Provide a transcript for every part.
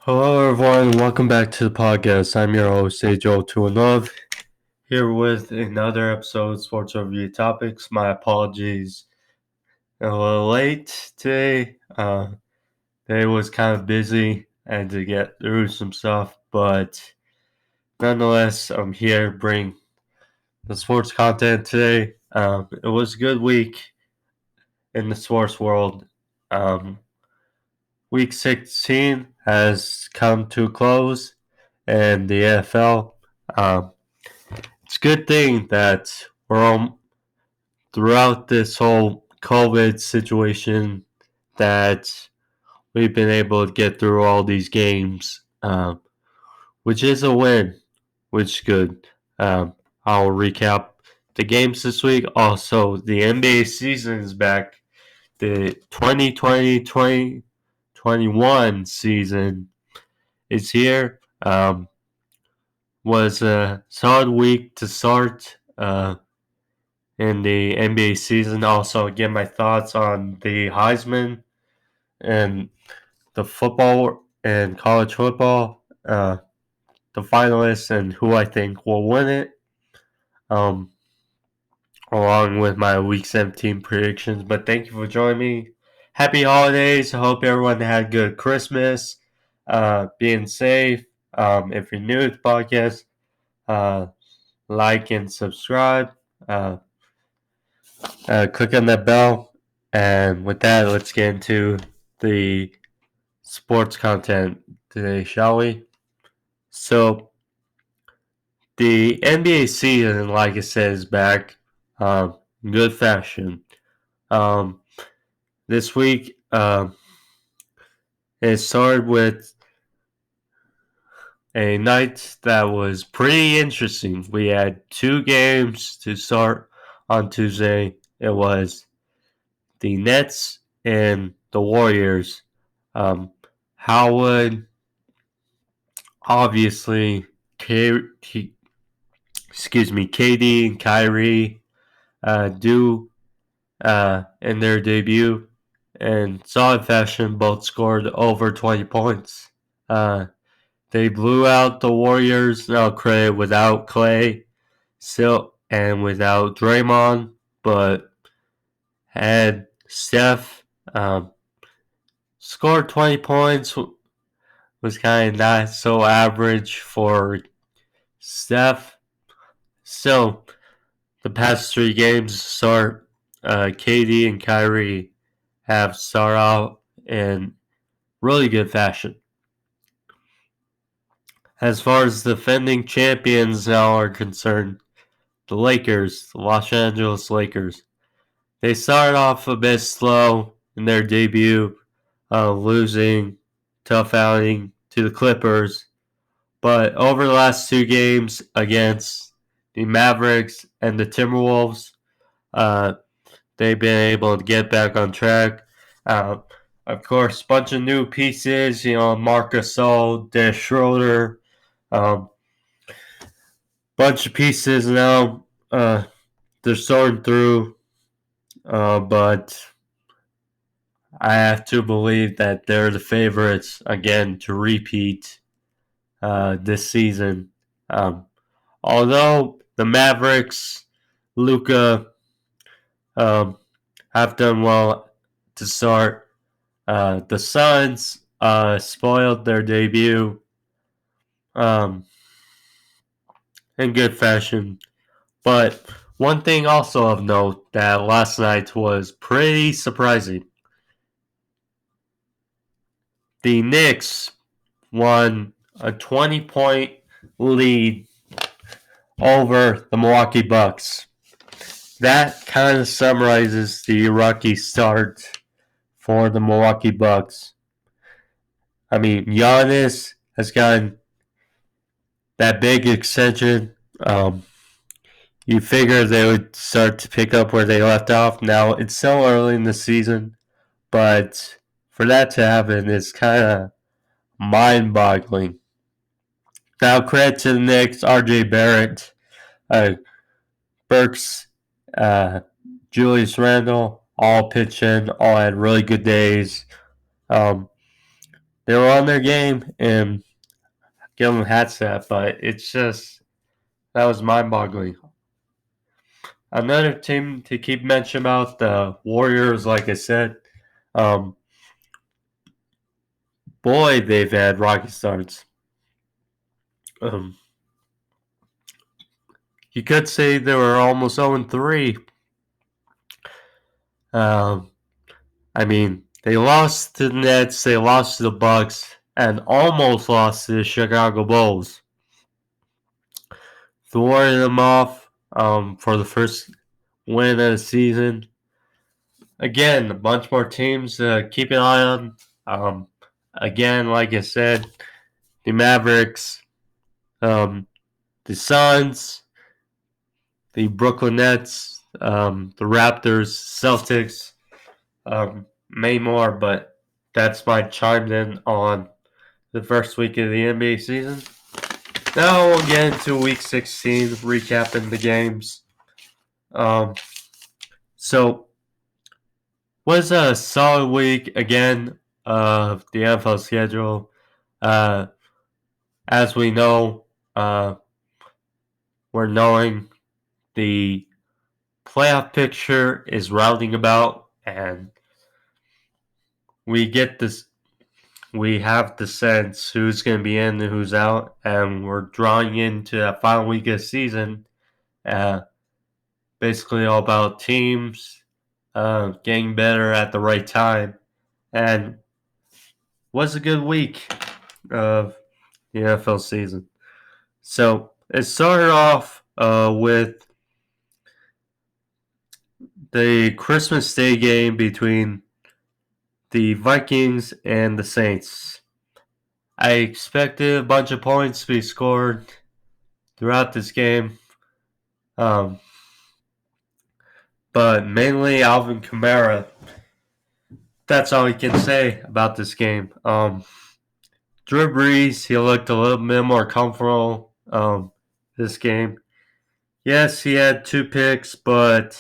Hello, everyone. Welcome back to the podcast. I'm your host, Ajoe21love, here with another episode of Sports Overview Topics. My apologies, a little late today. Today was kind of busy. I had to get through some stuff, but nonetheless, I'm here to bring the sports content today. It was a good week in the sports world. Week 16 has come to a close, and the NFL. It's a good thing that we're throughout this whole COVID situation that we've been able to get through all these games, which is a win, which is good. I'll recap the games this week. Also, the NBA season is back. The 2020-2021 season is here. Was a solid week to start in the NBA season. Also, give my thoughts on the Heisman and the football and college football, the finalists, and who I think will win it, um, along with my Week 17 predictions. But thank you for joining me. Happy holidays. I hope everyone had a good Christmas, being safe. If you're new to the podcast, like and subscribe. Click on that bell. And with that, let's get into the sports content today, shall we? So, the NBA season, like I said, is back. Good fashion. This week, it started with a night that was pretty interesting. We had two games to start on Tuesday. It was the Nets and the Warriors. Howard, obviously, KD and Kyrie do in their debut. In solid fashion, both scored over 20 points. They blew out the Warriors, no credit, without Clay, still, and without Draymond, but had Steph scored 20 points, was kind of not so average for Steph. So, the past three games start, KD and Kyrie have started out in really good fashion. As far as defending champions now are concerned, the Lakers, the Los Angeles Lakers, they started off a bit slow in their debut, losing tough outing to the Clippers. But over the last two games against the Mavericks and the Timberwolves, they've been able to get back on track. Of course, a bunch of new pieces, Marc Gasol, Dennis Schroeder, bunch of pieces now. They're sorting through, but I have to believe that they're the favorites again to repeat this season. Although the Mavericks, Luka, have done well to start, the Suns spoiled their debut in good fashion. But one thing also of note that last night was pretty surprising. The Knicks won a 20-point lead over the Milwaukee Bucks. That kind of summarizes the rocky start for the Milwaukee Bucks. I mean, Giannis has gotten that big extension. You figure they would start to pick up where they left off. Now, it's still early in the season, but for that to happen is kind of mind-boggling. Now, credit to the Knicks, R.J. Barrett, Burks, Julius Randle, all pitched in, all had really good days. they were on their game and give them hats that, but it's just that was mind-boggling. Another team to keep mention about the Warriors, like I said, boy, they've had rocky starts. You could say they were almost 0-3. I mean, they lost to the Nets, they lost to the Bucks, and almost lost to the Chicago Bulls. Throwing them off for the first win of the season. Again, a bunch more teams to keep an eye on. Again, like I said, the Mavericks, the Suns, the Brooklyn Nets, the Raptors, Celtics, many more, but that's my chimed in on the first week of the NBA season. Now we'll get into week 16, recapping the games. So, was a solid week again of the NFL schedule. As we know, we're knowing the playoff picture is rounding about, and we get this. We have the sense who's going to be in and who's out, and we're drawing into that final week of the season. Basically, all about teams getting better at the right time, and was a good week of the NFL season. So it started off with the Christmas Day game between the Vikings and the Saints. I expected a bunch of points to be scored throughout this game, but mainly Alvin Kamara. That's all we can say about this game. Drew Brees, he looked a little bit more comfortable this game. Yes, he had 2 picks, but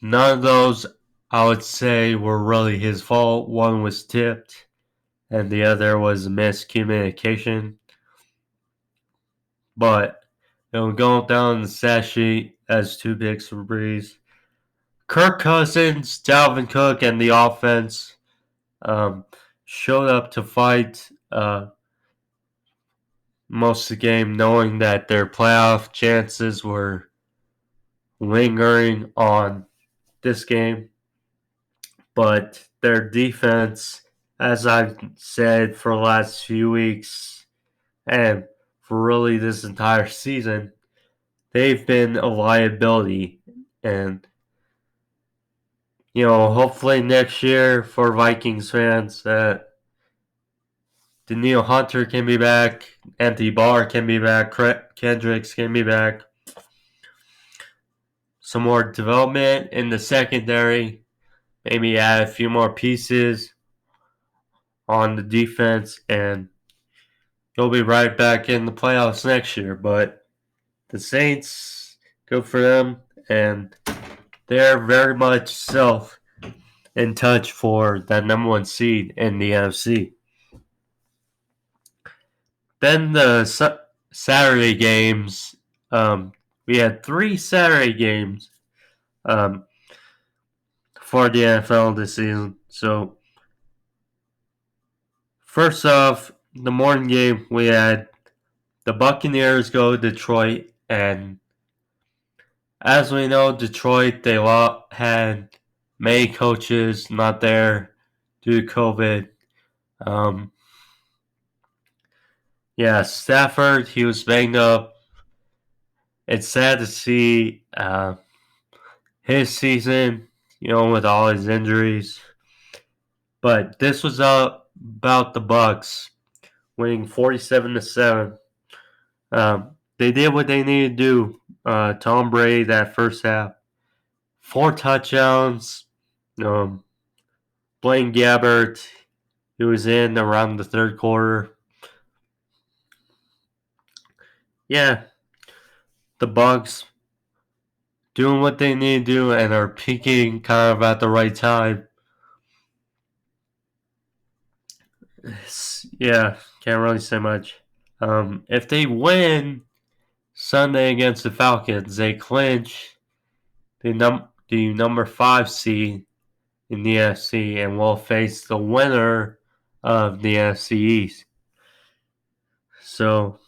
none of those, I would say, were really his fault. One was tipped, and the other was miscommunication. But going down the stat sheet as 2 picks for Brees. Kirk Cousins, Dalvin Cook, and the offense showed up to fight most of the game, knowing that their playoff chances were lingering on this game. But their defense, as I've said for the last few weeks, and for really this entire season, they've been a liability. And, hopefully next year for Vikings fans that Daniil Hunter can be back, Anthony Barr can be back, Kendricks can be back. Some more development in the secondary. Maybe add a few more pieces on the defense, and you'll be right back in the playoffs next year. But the Saints, good for them, and they're very much so in touch for that number 1 seed in the NFC. Then the Saturday games. We had 3 Saturday games for the NFL this season. So, first off, the morning game, we had the Buccaneers go to Detroit, and as we know, Detroit, they had many coaches not there due to COVID. Stafford, he was banged up. It's sad to see his season, with all his injuries. But this was about the Bucs winning 47-7. They did what they needed to do. Tom Brady that first half, 4 touchdowns. Blaine Gabbert, he was in around the third quarter. Yeah, the Bucs doing what they need to do and are peaking kind of at the right time. Yeah, can't really say much. If they win Sunday against the Falcons, they clinch the number 5 seed in the NFC and will face the winner of the NFC East. So,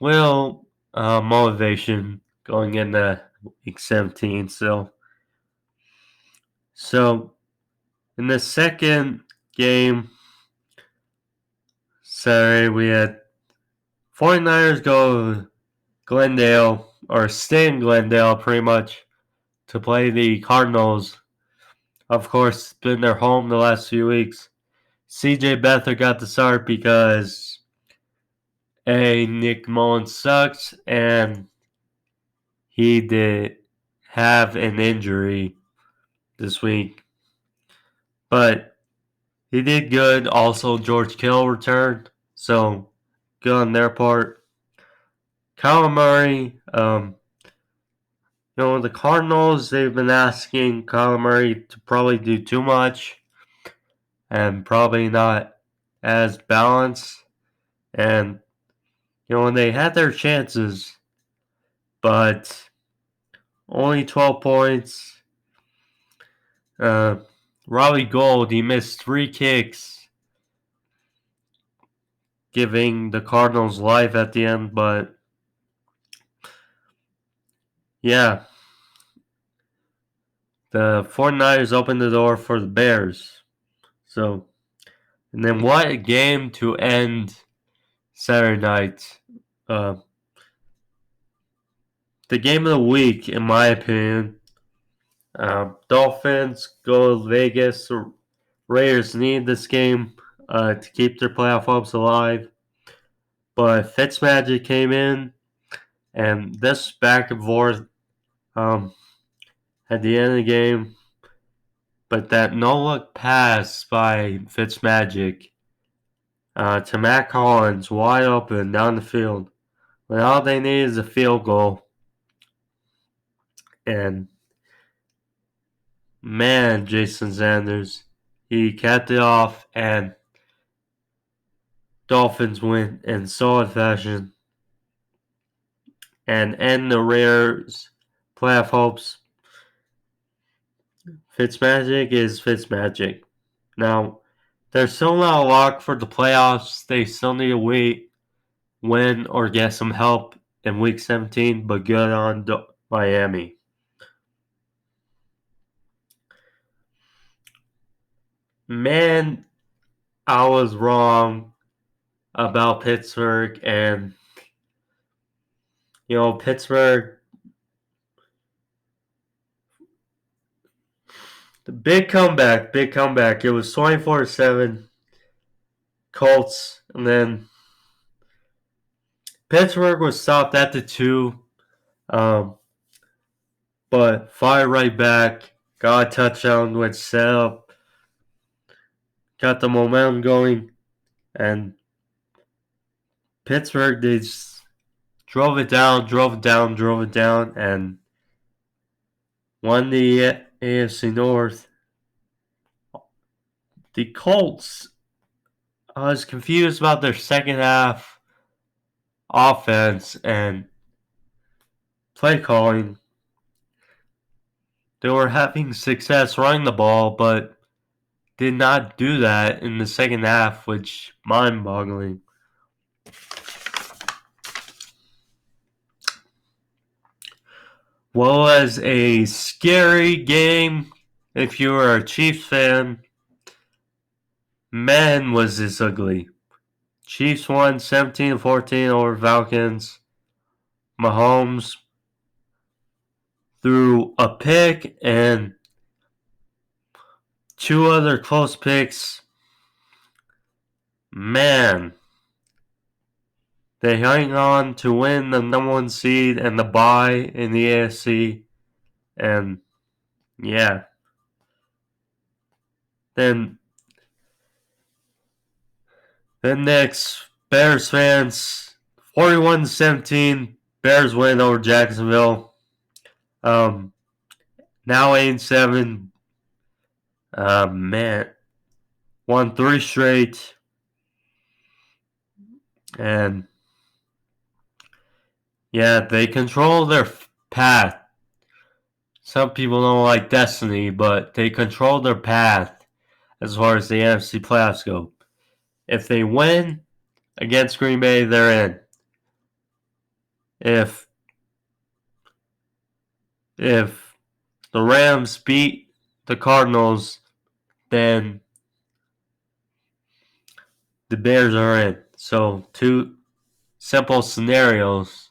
will motivation going into week 17. So in the second game Saturday, we had 49ers go Glendale, or stay in Glendale pretty much, to play the Cardinals. Of course, it's been their home the last few weeks. CJ Beathard got the start because Nick Mullins sucks, and he did have an injury this week. But he did good. Also, George Kittle returned, so good on their part. Kyler Murray, the Cardinals, they've been asking Kyler Murray to probably do too much and probably not as balanced. And, they had their chances, but only 12 points. Robbie Gould, he missed 3 kicks, giving the Cardinals life at the end, but yeah, the 49ers opened the door for the Bears. So, and then what a game to end Saturday night. The game of the week, in my opinion. Dolphins go to Vegas. The Raiders need this game to keep their playoff hopes alive. But Fitzmagic came in, and this back and forth at the end of the game. But that no-look pass by Fitzmagic to Matt Collins, wide open down the field, when all they need is a field goal. And man, Jason Sanders, he capped it off, and Dolphins win in solid fashion and end the Raiders' playoff hopes. Fitzmagic is Fitzmagic. Now, they're still not a lock for the playoffs. They still need to win, or get some help in Week 17, but good on Miami. Man, I was wrong about Pittsburgh, and Pittsburgh, the big comeback. It was 24-7 Colts, and then Pittsburgh was stopped at the 2, but fired right back, got a touchdown, went set up, got the momentum going, and Pittsburgh, they just drove it down, and won the AFC North. The Colts, I was confused about their second half offense and play calling. They were having success running the ball, but did not do that in the second half, which mind-boggling. Was a scary game if you were a Chiefs fan. Man, was this ugly. Chiefs won 17-14 over Falcons. Mahomes threw a pick and 2 other close picks. Man, they hang on to win the number 1 seed and the bye in the AFC. And yeah. Then next, Bears fans, 41-17, Bears win over Jacksonville. Now 8-7. Man, won 3 straight, and yeah, they control their path. Some people don't like destiny, but they control their path as far as the NFC playoffs go. If they win against Green Bay, they're in. If the Rams beat the Cardinals, then the Bears are in. So 2 simple scenarios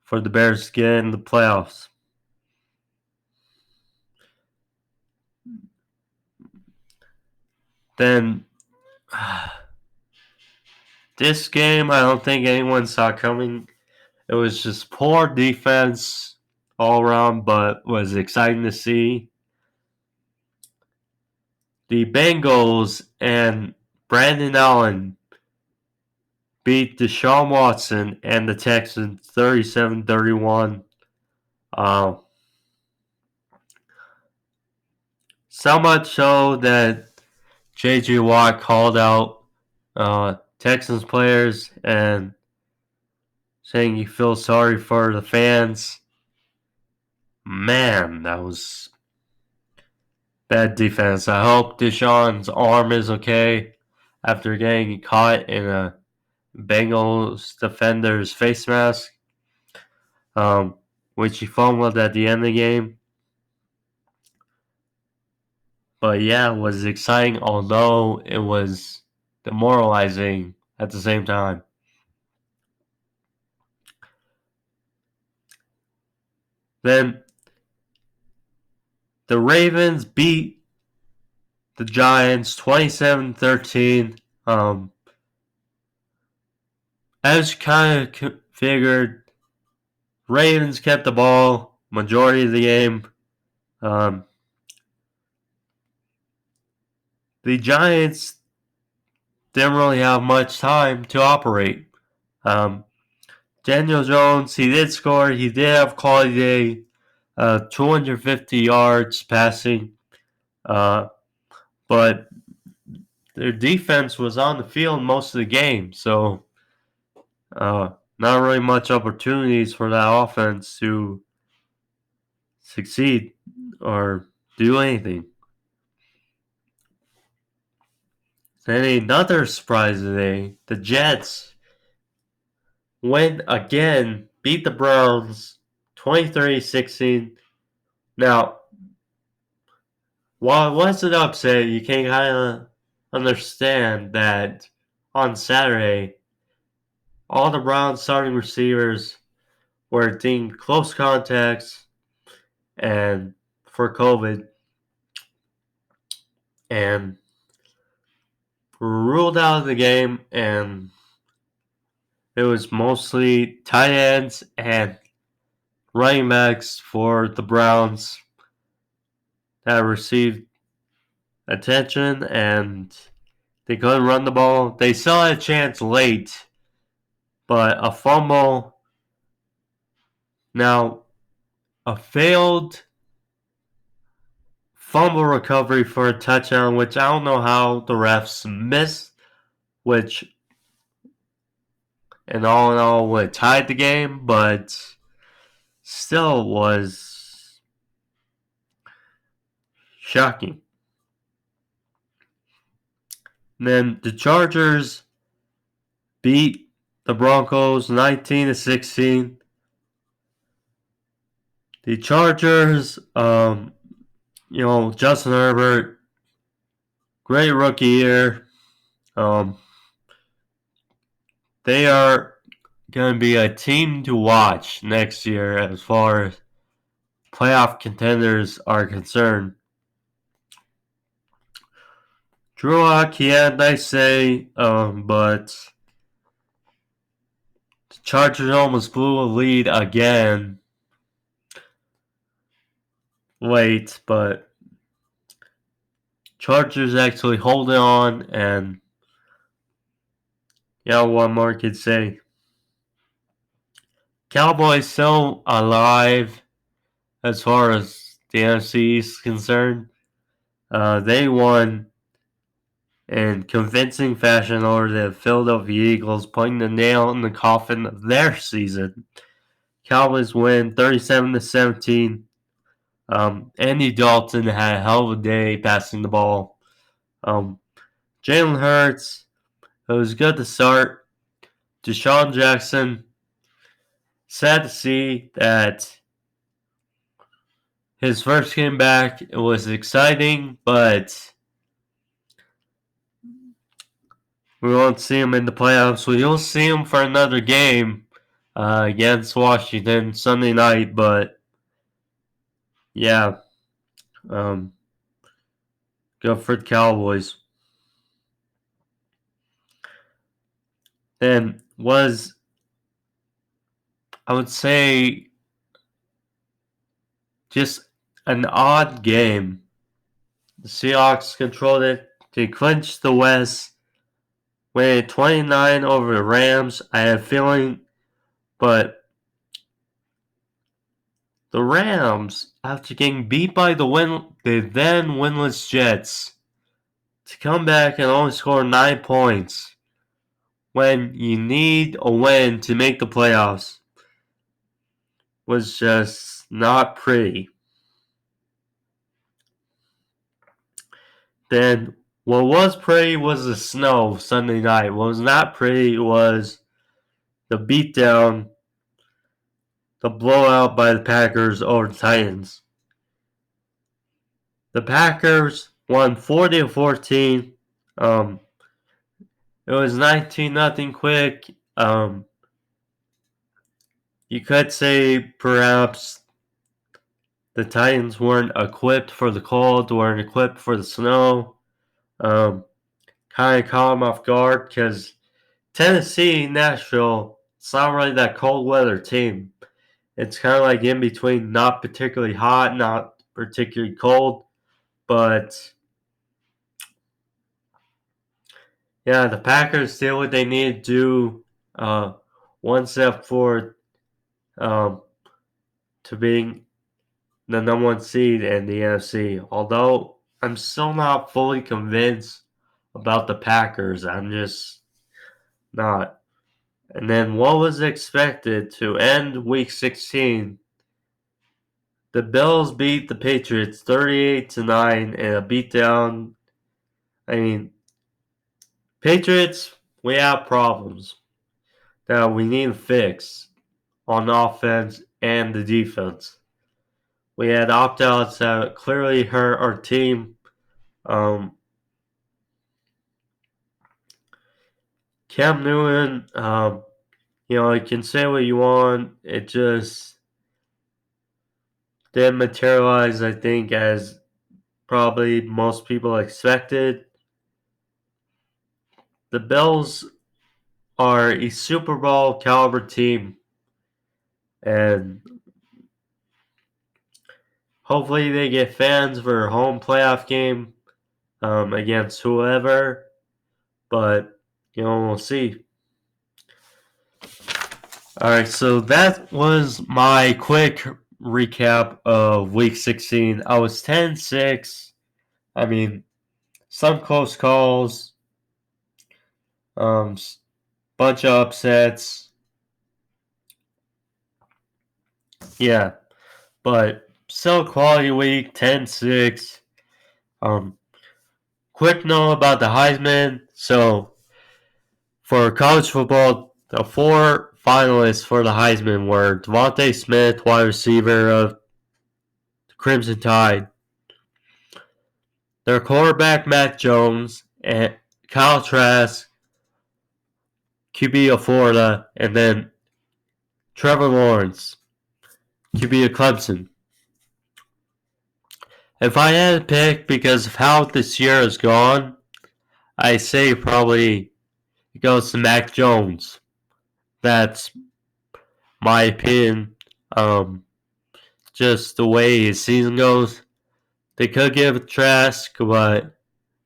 for the Bears to get in the playoffs. Then this game, I don't think anyone saw coming. It was just poor defense all around, but was exciting to see. The Bengals and Brandon Allen beat Deshaun Watson and the Texans 37-31. So much so that J.J. Watt called out Texans players and saying he feels sorry for the fans. Man, that was bad defense. I hope Deshaun's arm is okay after getting caught in a Bengals defender's face mask, which he fumbled at the end of the game. But yeah, it was exciting, although it was demoralizing at the same time. Then the Ravens beat the Giants 27-13. As kind of figured, Ravens kept the ball majority of the game. The Giants didn't really have much time to operate. Daniel Jones, he did score. He did have quality day. 250 yards passing. But their defense was on the field most of the game. So not really much opportunities for that offense to succeed or do anything. Then another surprise today, the Jets win again, beat the Browns 23-16. Now, while it was an upset, you can kind of understand that on Saturday, all the Browns starting receivers were deemed close contacts and for COVID and ruled out of the game, and it was mostly tight ends and running backs for the Browns that received attention, and they couldn't run the ball. They still had a chance late, but a fumble. Now, a failed fumble recovery for a touchdown, which I don't know how the refs missed, which in all would have tied the game, but still was shocking. And then the Chargers beat the Broncos 19-16. The Chargers, Justin Herbert, great rookie year. They are going to be a team to watch next year as far as playoff contenders are concerned. Drew Lock, he had a nice day, but the Chargers almost blew a lead again late, but Chargers actually holding on, and what more could say. Cowboys still alive as far as the NFC is concerned. They won in convincing fashion over the Philadelphia Eagles, putting the nail in the coffin of their season. Cowboys win 37-17. Andy Dalton had a hell of a day passing the ball. Jalen Hurts, it was good to start. Deshaun Jackson, sad to see that his first game back, it was exciting, but we won't see him in the playoffs. We will see him for another game against Washington Sunday night, but yeah, go for the Cowboys. Then was, I would say, just an odd game. The Seahawks controlled it. They clinched the West. Winning 29 over the Rams. I had a feeling, but the Rams, after getting beat by the then winless Jets, to come back and only score 9 points when you need a win to make the playoffs was just not pretty. Then what was pretty was the snow Sunday night. What was not pretty was the beatdown, the blowout by the Packers over the Titans. The Packers won 40-14. It was 19-0 quick. You could say perhaps the Titans weren't equipped for the cold, weren't equipped for the snow. Kind of caught them off guard because Tennessee, Nashville, it's not really that cold weather team. It's kind of like in between, not particularly hot, not particularly cold, but yeah, the Packers did what they needed to do, one step forward to being the number one seed in the NFC. Although I'm still not fully convinced about the Packers. I'm just not. And then what was expected to end Week 16? The Bills beat the Patriots 38-9 in a beatdown. I mean, Patriots, we have problems that we need to fix on offense and the defense. We had opt-outs that clearly hurt our team. Cam Newton, you can say what you want. It just didn't materialize, I think, as probably most people expected. The Bills are a Super Bowl caliber team, and hopefully they get fans for a home playoff game against whoever, but we'll see. Alright, so that was my quick recap of Week 16. I was 10-6. I mean, some close calls, bunch of upsets. Yeah, but still quality week, 10-6. Quick note about the Heisman. So, for college football, the 4 finalists for the Heisman were Devontae Smith, wide receiver of the Crimson Tide, their quarterback Mac Jones, and Kyle Trask, QB of Florida, and then Trevor Lawrence, QB of Clemson. If I had to pick because of how this year has gone, I say probably it goes to Mac Jones. That's my opinion. Just the way his season goes. They could give it Trask, but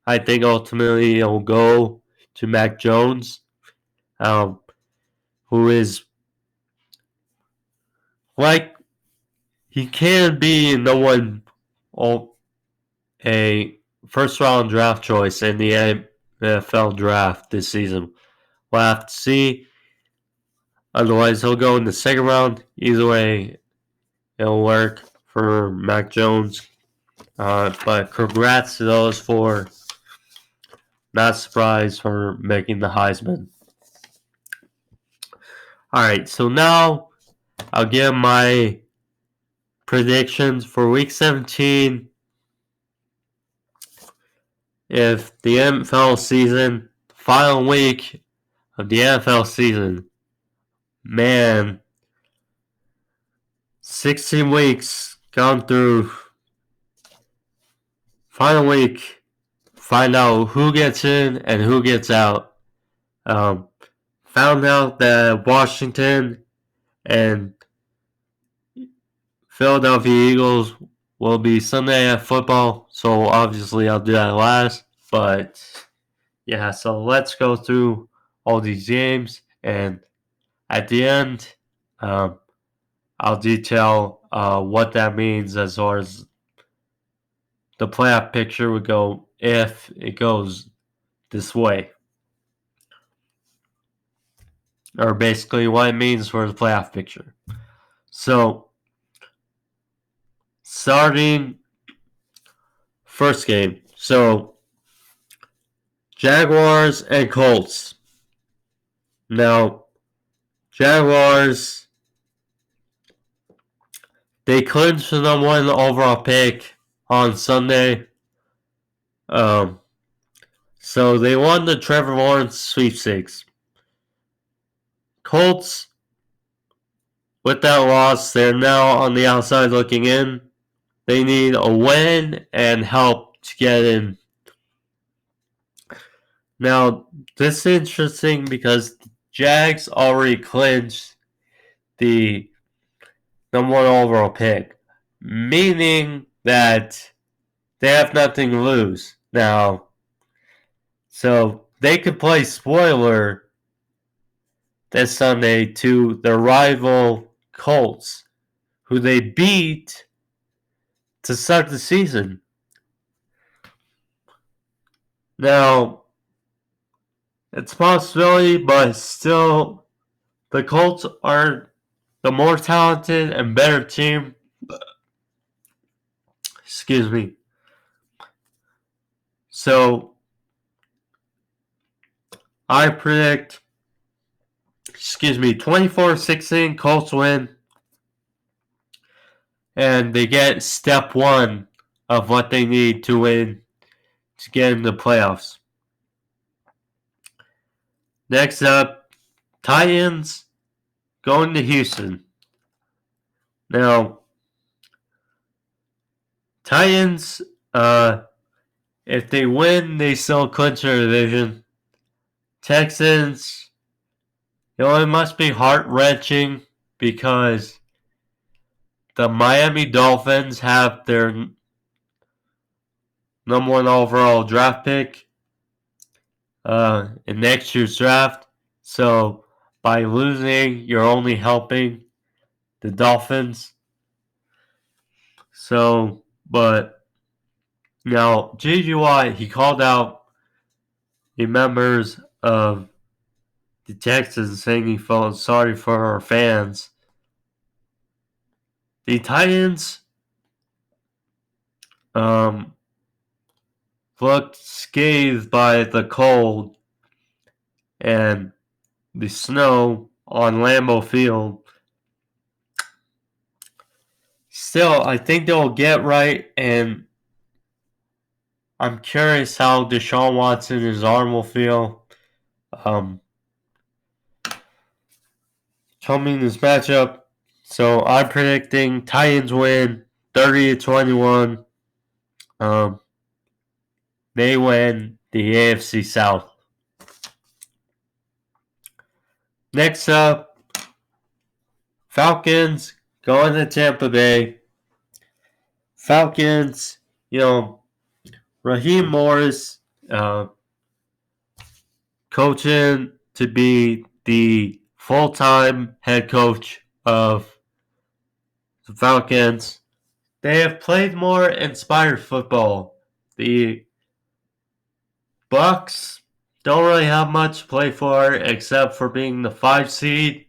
I think ultimately it'll go to Mac Jones, who is like he can be a first round draft choice in the NFL draft this season. We'll have to see. Otherwise, he'll go in the second round. Either way, it'll work for Mac Jones. But congrats to those four. Not surprised for making the Heisman. Alright, so now I'll give my predictions for Week 17. If the NFL season, final week of the NFL season, man, 16 weeks gone through. Final week, find out who gets in and who gets out. Found out that Washington and Philadelphia Eagles will be Sunday Night Football, so obviously I'll do that last. But yeah, so let's go through all these games, and at the end, I'll detail what that means as far as the playoff picture would go if it goes this way. Or basically what it means for the playoff picture. So, starting first game. So, Jaguars and Colts. Now, Jaguars, they clinched the number one overall pick on Sunday. So they won the Trevor Lawrence sweepstakes. Colts, with that loss, they're now on the outside looking in. They need a win and help to get in. Now, this is interesting because the Jags already clinched the number one overall pick, meaning that they have nothing to lose now. So they could play spoiler this Sunday to their rival Colts, who they beat to start the season. Now, it's a possibility, but still, the Colts are the more talented and better team. Excuse me. So, I predict, 24-16, Colts win. And they get step one of what they need to win to get in the playoffs. Next up, Titans going to Houston. Now, Titans, if they win, they still clinch their division. Texans, it must be heart-wrenching because the Miami Dolphins have their number one overall draft pick in next year's draft. So by losing, you're only helping the Dolphins. So, but now J.J. Watt, he called out the members of the Texans saying he felt sorry for our fans. The Titans looked scathed by the cold and the snow on Lambeau Field. Still, I think they'll get right, and I'm curious how Deshaun Watson and his arm will feel coming this matchup. So I'm predicting Titans win 30-21. They win the AFC South. Next up, Falcons going to Tampa Bay. Falcons, Raheem Morris coaching to be the full-time head coach of the Falcons. They have played more inspired football. The Bucks don't really have much to play for except for being the 5 seed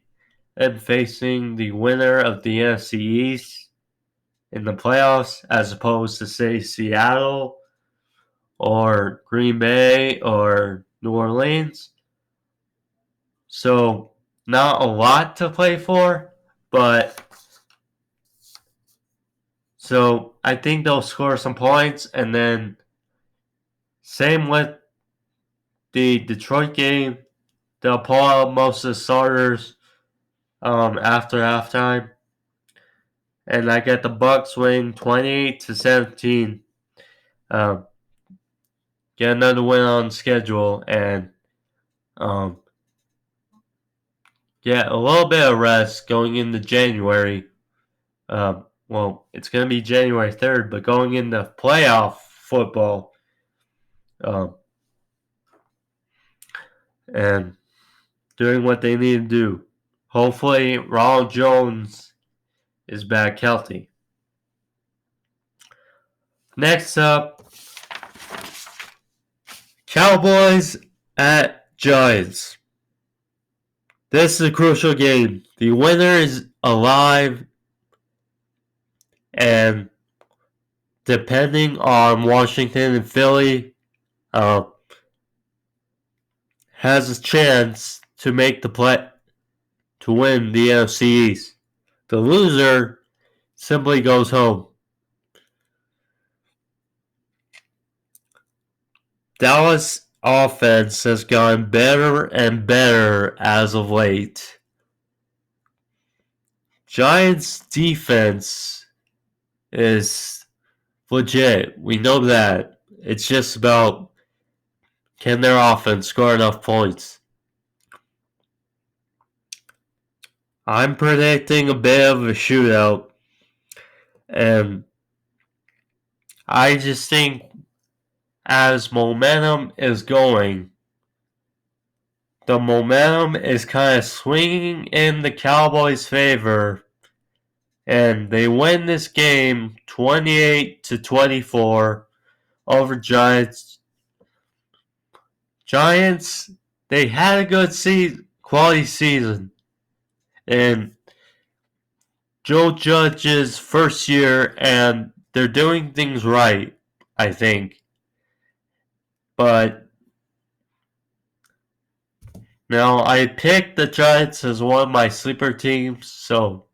and facing the winner of the NFC East in the playoffs, as opposed to, say, Seattle or Green Bay or New Orleans. So, not a lot to play for, but so I think they'll score some points, and then same with the Detroit game, they'll pull out most of the starters after halftime, and I get the Bucks winning 28-17. Um, get another win on schedule, and um, get a little bit of rest going into January. Well, it's going to be January 3rd, but going into playoff football, um, and doing what they need to do. Hopefully, Ronald Jones is back healthy. Next up, Cowboys at Giants. This is a crucial game. The winner is alive, and depending on Washington and Philly, has a chance to make the play to win the NFC East. The loser simply goes home. Dallas offense has gotten better and better as of late. Giants defense is legit. We know that. It's just about, can their offense score enough points? I'm predicting a bit of a shootout, and I just think as momentum is going, the momentum is kind of swinging in the Cowboys' favor, and they win this game 28-24 over Giants. Giants, they had a good quality season in Joe Judge's first year, and they're doing things right, I think. But now I picked the Giants as one of my sleeper teams, so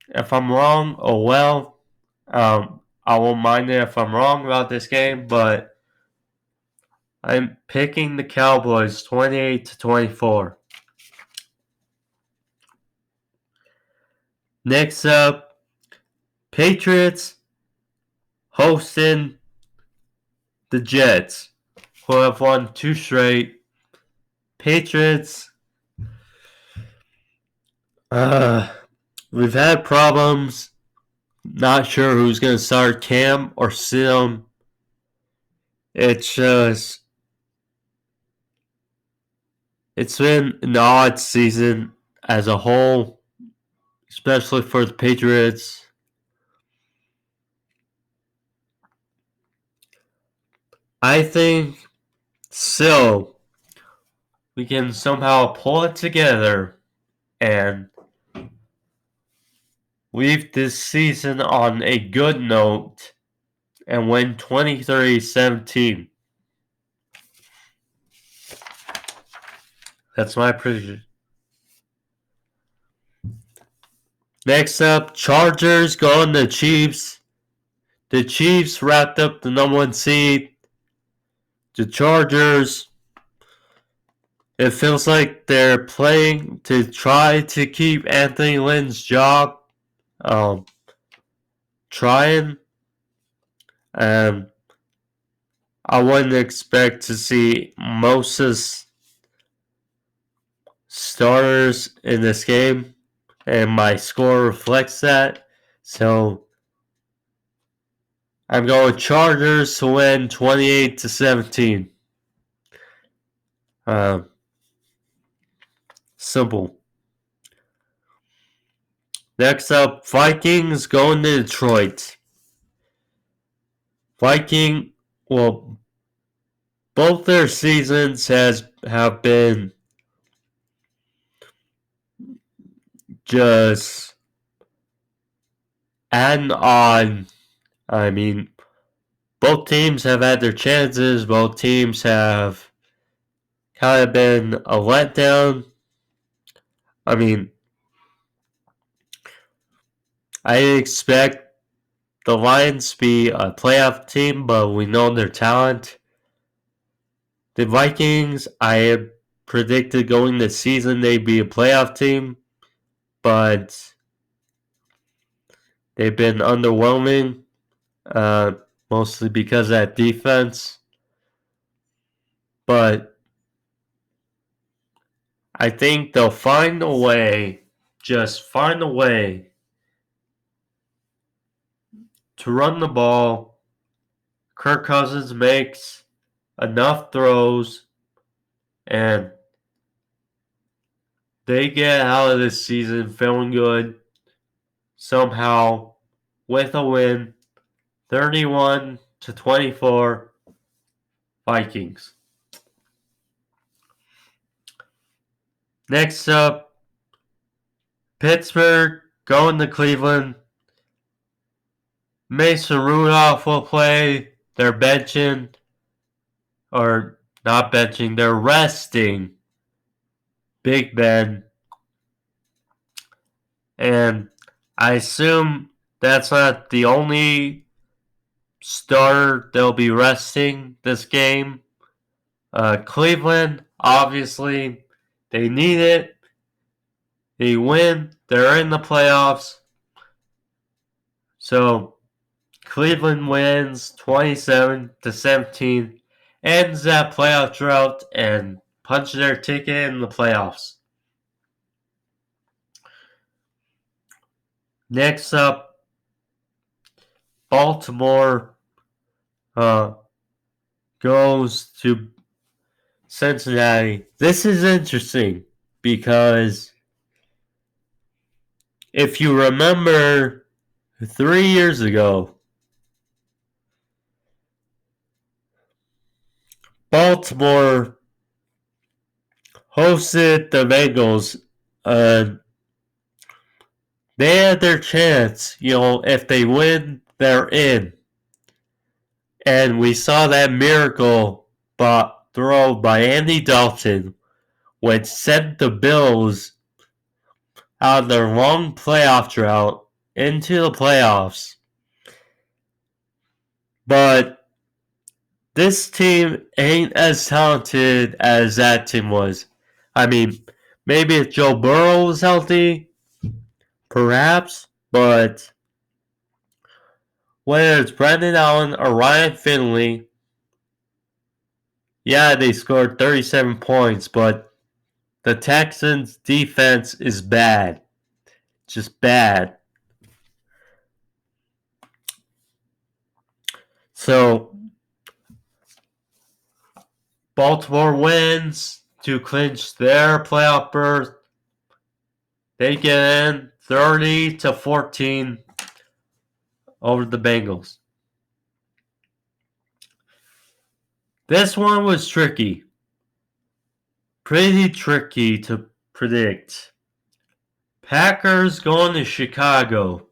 if I'm wrong, oh well. I won't mind it if I'm wrong about this game, but I'm picking the Cowboys 28-24. Next up, Patriots hosting the Jets, who have won 2 straight. Patriots, we've had problems. Not sure who's going to start, Cam or Sim. It's just, it's been an odd season as a whole, especially for the Patriots. I think still we can somehow pull it together and leave this season on a good note and win 23-17. That's my prediction. Next up, Chargers going to Chiefs. The Chiefs wrapped up the number 1 seed. The Chargers, it feels like they're playing to try to keep Anthony Lynn's job. Trying. I wouldn't expect to see Moses starters in this game, and my score reflects that. So I'm going Chargers to win 28-17. Simple. Next up, Vikings going to Detroit. Both both their seasons have been just adding on. I mean, both teams have had their chances. Both teams have kind of been a letdown. I mean, I expect the Lions to be a playoff team, but we know their talent. The Vikings, I had predicted going this season they'd be a playoff team, but they've been underwhelming, mostly because of that defense. But I think they'll find a way, just find a way to run the ball. Kirk Cousins makes enough throws, and they get out of this season feeling good somehow with a win, 31-24 Vikings. Next up, Pittsburgh going to Cleveland. Mason Rudolph will play. They're benching, or not benching, they're resting Big Ben. And I assume that's not the only starter they'll be resting this game. Cleveland, obviously, they need it. They win. They're in the playoffs. So Cleveland wins 27-17, ends that playoff drought, and punches their ticket in the playoffs. Next up, Baltimore goes to Cincinnati. This is interesting because if you remember 3 years ago, Baltimore hosted the Bengals. They had their chance. If they win, they're in. And we saw that miracle throw by Andy Dalton, which sent the Bills out of their long playoff drought into the playoffs. But this team ain't as talented as that team was. I mean, maybe if Joe Burrow was healthy, perhaps, but whether it's Brandon Allen or Ryan Finley, yeah, they scored 37 points, but the Texans' defense is bad. Just bad. So, Baltimore wins to clinch their playoff berth. They get in 30-14 over the Bengals. This one was tricky. Pretty tricky to predict. Packers going to Chicago.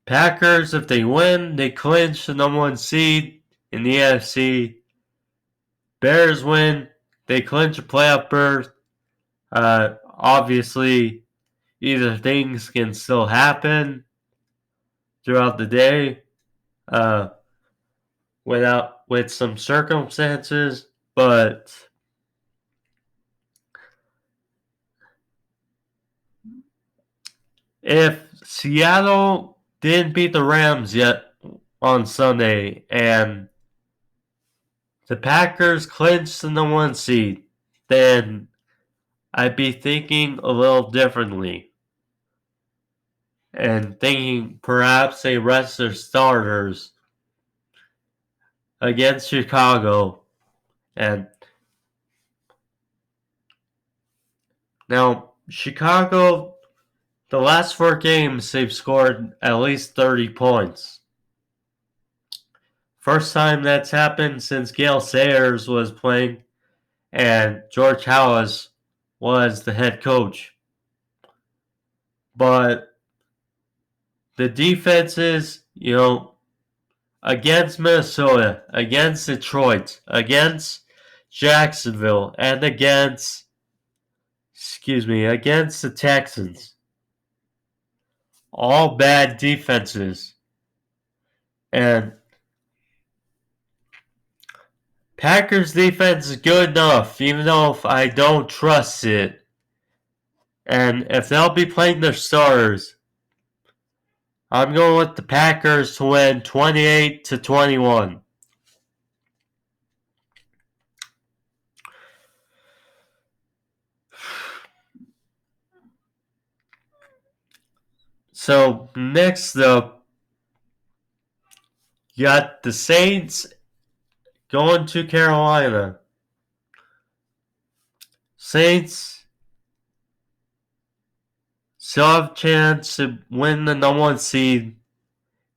Packers, if they win, they clinch the number 1 seed in the AFC. Bears win, they clinch a playoff berth. Obviously, either things can still happen throughout the day with some circumstances, but if Seattle didn't beat the Rams yet on Sunday and the Packers clinched the number 1 seed, then I'd be thinking a little differently and thinking perhaps they rest their starters against Chicago. And now Chicago, the last 4 games they've scored at least 30 points. First time that's happened since Gale Sayers was playing and George Halas was the head coach. But the defenses, against Minnesota, against Detroit, against Jacksonville, and against the Texans. All bad defenses. And Packers defense is good enough, even though I don't trust it. And if they'll be playing their starters, I'm going with the Packers to win 28-21. So next up, you got the Saints going to Carolina. Saints still have a chance to win the number 1 seed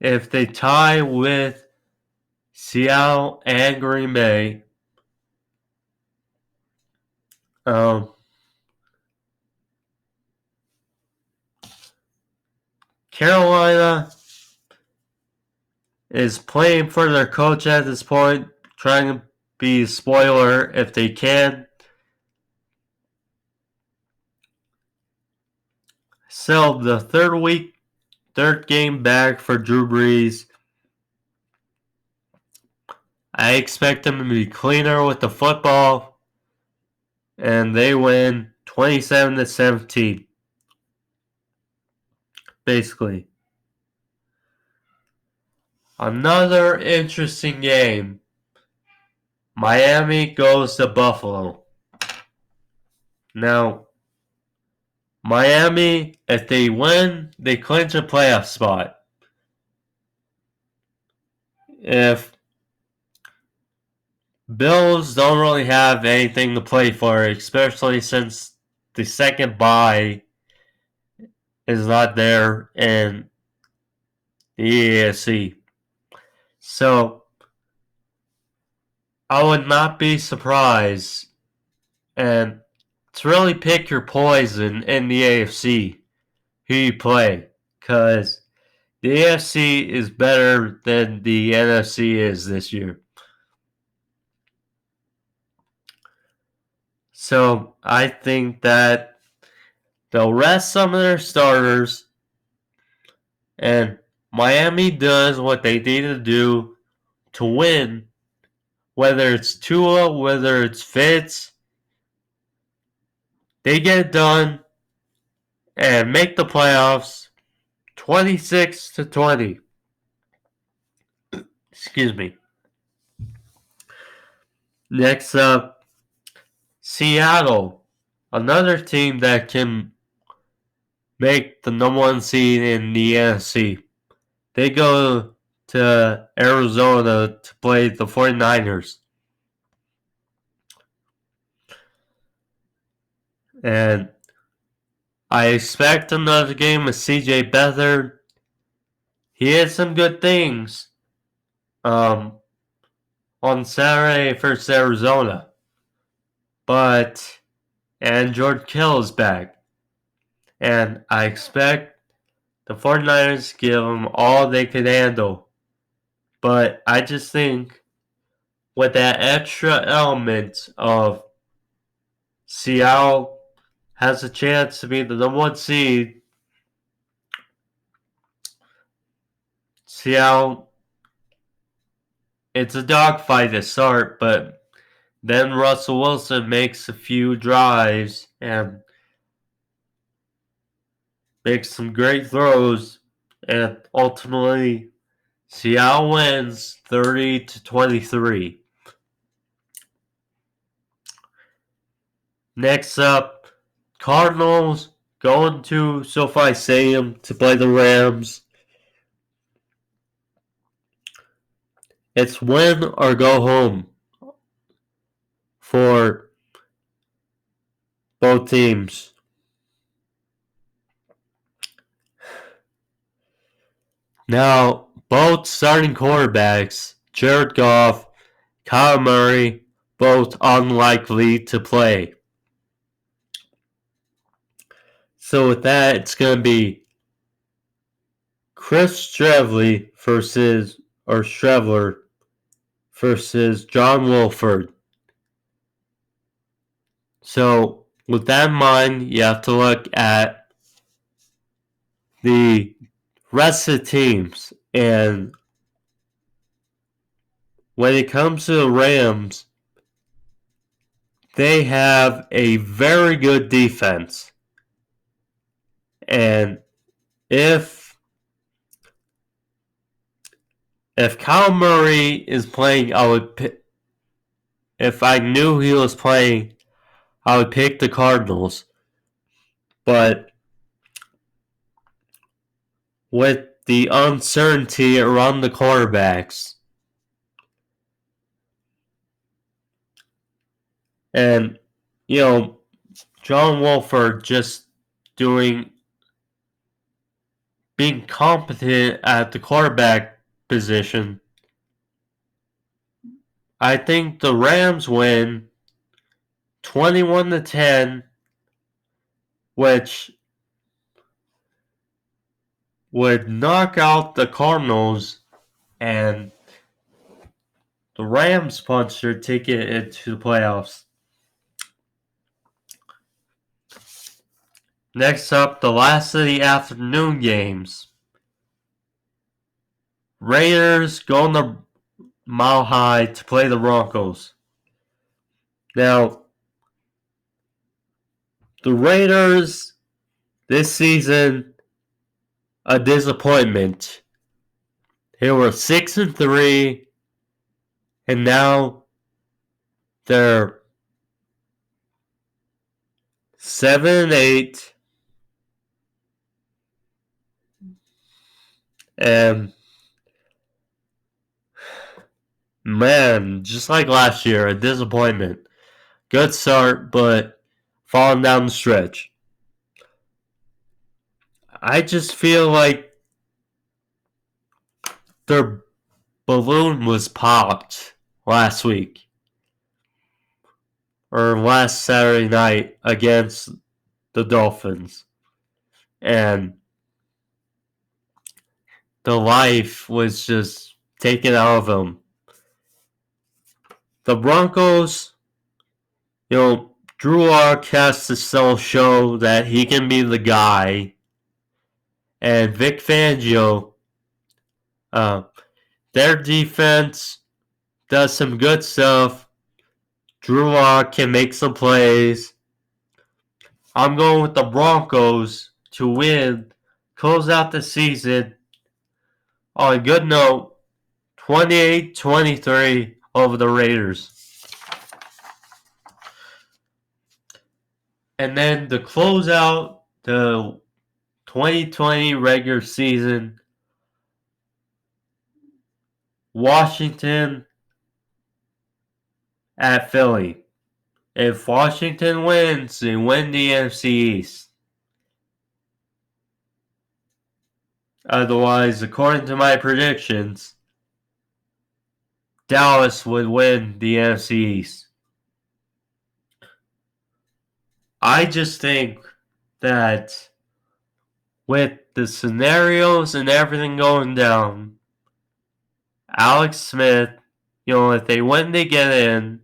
if they tie with Seattle and Green Bay. Carolina is playing for their coach at this point, trying to be a spoiler if they can. So the third game back for Drew Brees. I expect them to be cleaner with the football, and they win 27-17. Basically. Another interesting game. Miami goes to Buffalo. Now, Miami, if they win, they clinch a playoff spot. If Bills don't really have anything to play for, especially since the second bye is not there in the AFC. So, I would not be surprised. And to really pick your poison in the AFC, who you play. Because the AFC is better than the NFC is this year. So I think that they'll rest some of their starters, and Miami does what they need to do to win, whether it's Tua, whether it's Fitz. They get it done and make the playoffs 26-20. Excuse me. Next up, Seattle. Another team that can make the number 1 seed in the NFC. They go to Arizona to play the 49ers. And I expect another game with CJ Beathard. He had some good things on Saturday versus Arizona. And George Kittle is back. And I expect the 49ers to give them all they can handle. But I just think with that extra element of Seattle has a chance to be the number 1 seed. Seattle, it's a dogfight to start, but then Russell Wilson makes a few drives and makes some great throws, and ultimately Seattle wins 30-23. Next up, Cardinals going to SoFi Stadium to play the Rams. It's win or go home for both teams. Now, both starting quarterbacks Jared Goff, Kyle Murray, both unlikely to play. So with that, it's going to be Chris Streveler versus John Wolford. So with that in mind, you have to look at the rest of the teams. And when it comes to the Rams, they have a very good defense. And if Kyle Murray is playing, if I knew he was playing, I would pick the Cardinals. But with the uncertainty around the quarterbacks, and, John Wolford just being competent at the quarterback position, I think the Rams win 21-10, which would knock out the Cardinals, and the Rams punch their ticket into the playoffs. Next up, the last of the afternoon games. Raiders going to Mile High to play the Broncos. Now, the Raiders this season, a disappointment. They were 6-3, and now they're 7-8. And man, just like last year, a disappointment. Good start, but falling down the stretch. I just feel like their balloon was popped last week. Or last Saturday night against the Dolphins. And the life was just taken out of them. The Broncos, Drew Lock has to still show that he can be the guy. And Vic Fangio, their defense does some good stuff. Drew Lock can make some plays. I'm going with the Broncos to win, close out the season on a good note, 28-23 over the Raiders. And then to close out the 2020 regular season, Washington at Philly. If Washington wins, they win the NFC East. Otherwise, according to my predictions, Dallas would win the NFC East. I just think that with the scenarios and everything going down, Alex Smith, if they win, they get in.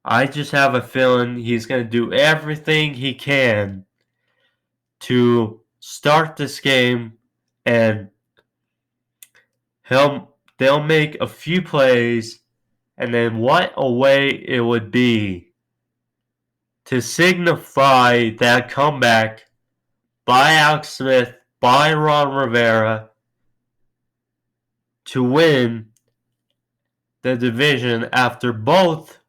I just have a feeling he's going to do everything he can to start this game, and they'll make a few plays, and then what a way it would be to signify that comeback by Alex Smith, by Ron Rivera, to win the division after both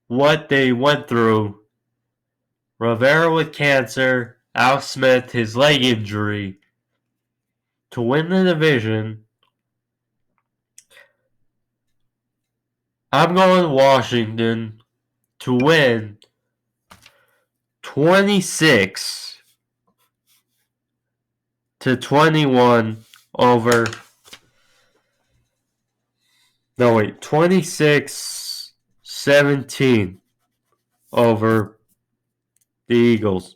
what they went through. Rivera with cancer, Alex Smith, his leg injury. To win the division, I'm going Washington to win 26-21 over No, wait. 26-17 over the Eagles.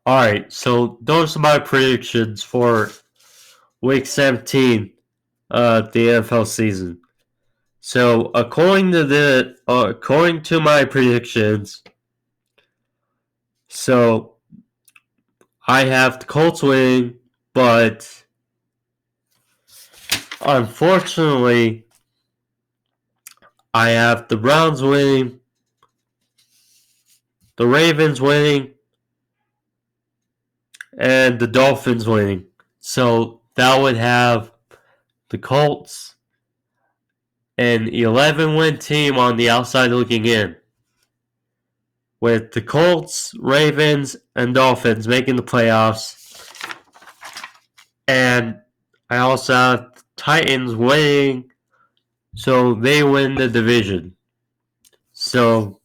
Alright, so those are my predictions for Week 17 of the NFL season. So according to my predictions, so I have the Colts winning, but unfortunately I have the Browns winning, the Ravens winning, and the Dolphins winning. So that would have the Colts an 11-win team on the outside looking in, with the Colts, Ravens, and Dolphins making the playoffs. And I also have the Titans winning, so they win the division. So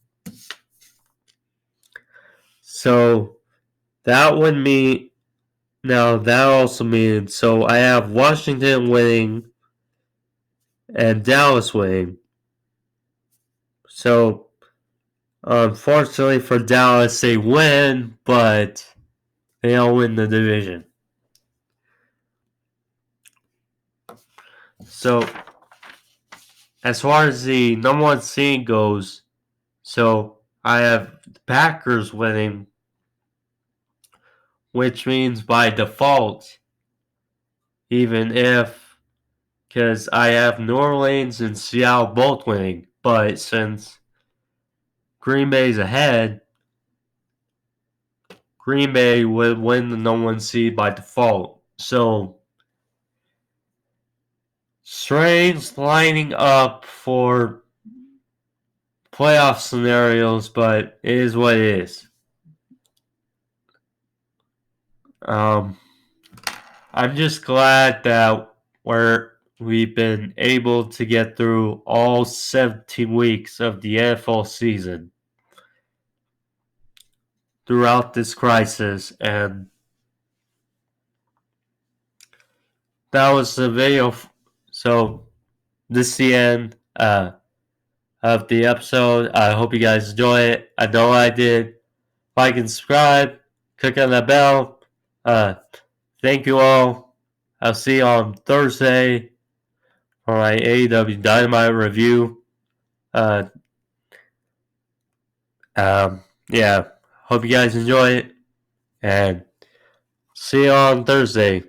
that would mean, now that also means, so I have Washington winning and Dallas winning. So unfortunately for Dallas, they win, but they don't win the division. So as far as the number one seed goes, so I have the Packers winning, which means by default, even if, because I have New Orleans and Seattle both winning, but since Green Bay's ahead, Green Bay would win the number one seed by default. So strange lining up for playoff scenarios, but it is what it is. I'm just glad that we've been able to get through all 17 weeks of the NFL season throughout this crisis, and that was the video. So this is the end of the episode. I hope you guys enjoy it. I know I did. Like and subscribe. Click on that bell. Thank you all. I'll see you on Thursday for my AEW Dynamite review. Yeah. Hope you guys enjoy it. And see you on Thursday.